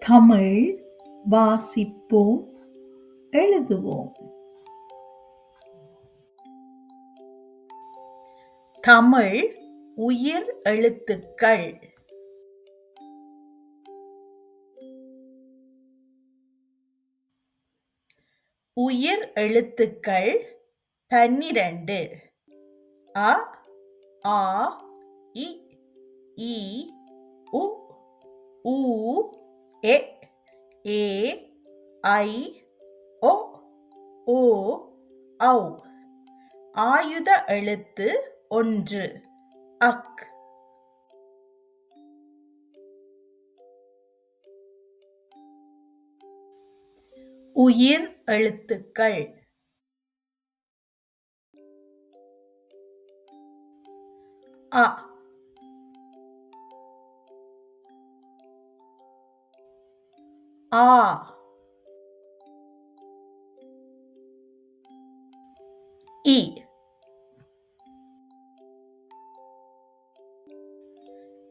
தமிழ் வாசிப்போம், எழுதுவோம். தமிழ் உயிர் எழுத்துக்கள். உயிர் எழுத்துக்கள் 12. அ, ஆ, இ, ஈ, உ, ஊ, எ, ஏ, ஐ, ஒ, ஓ, ஔ. ஆயுத எழுத்து 1. அக். உயிர் எழுத்துக்கள். அ, ஆ, இ,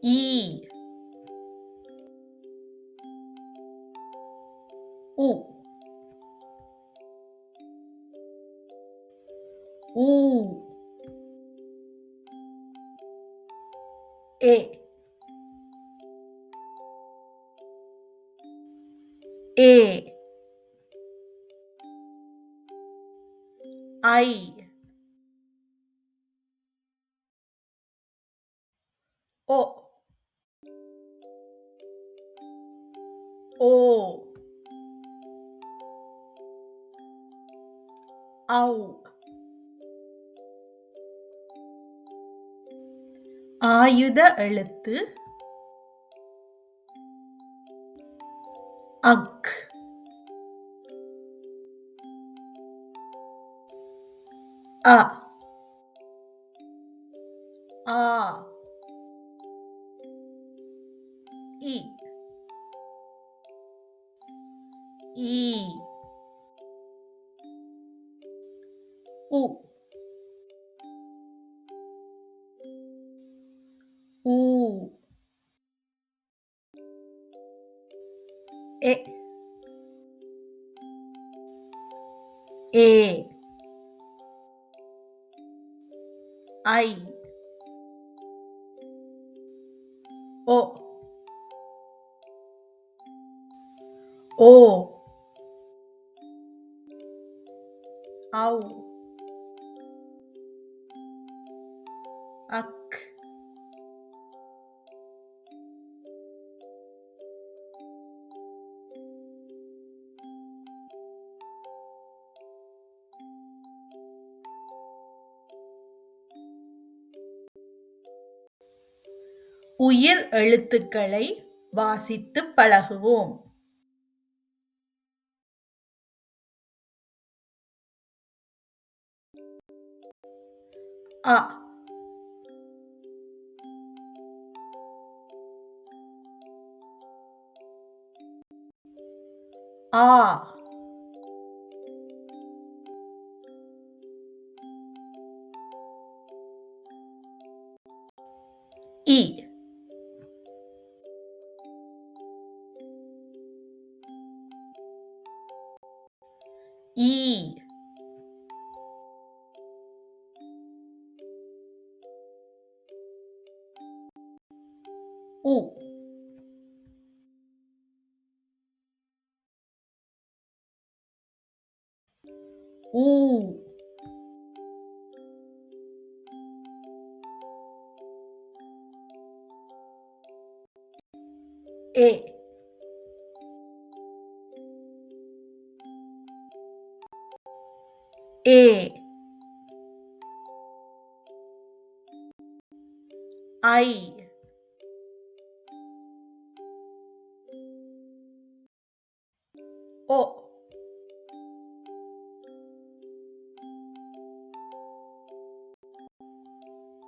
ஈ, உ, ஊ, எ, ஏ, ஐ, ஒ, ஓ, ஔ. ஆயுத எழுத்து அக். அ, ஆ, இ, ஈ, உ, ஊ, எ, ஏ, ஐ, ஒ, ஓ, ஔ. அக். உயிர் எழுத்துக்களை வாசித்துப் பழகுவோம். அ, ஆ, இ, ஈ, உ, ஊ, எ, ஏ, ஐ, ஒ,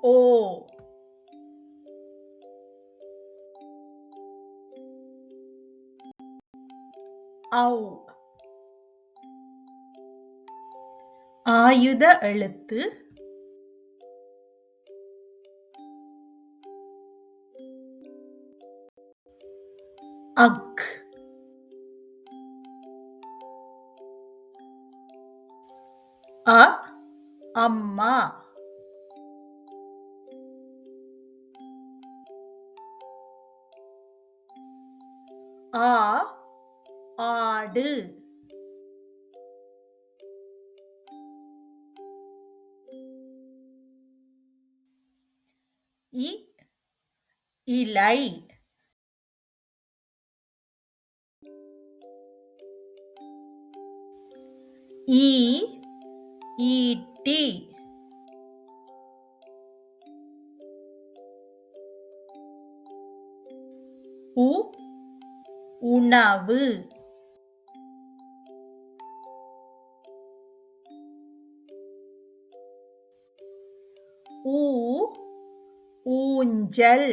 ஓ, ஔ. ஆயுத எழுத்து அக். அம்மா. ஆ ஆடு. இ இலை. ஈ ஈட்டி. உ உணவு. ஊ ஊஞ்சல்.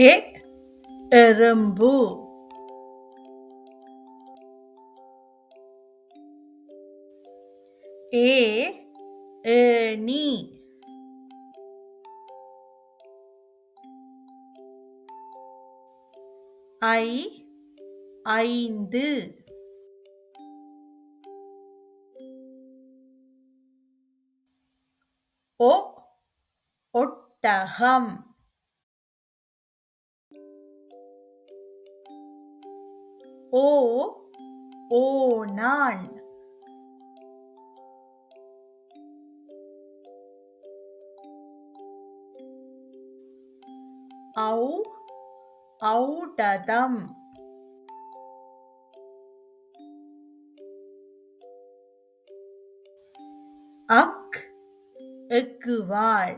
எ எறும்பு. ஏ ஏணி. ஐ ஐந்து. ஒ ஒட்டகம். ஓ ஓநான். ஔ ஔடதம். அக் எக்குவாள்.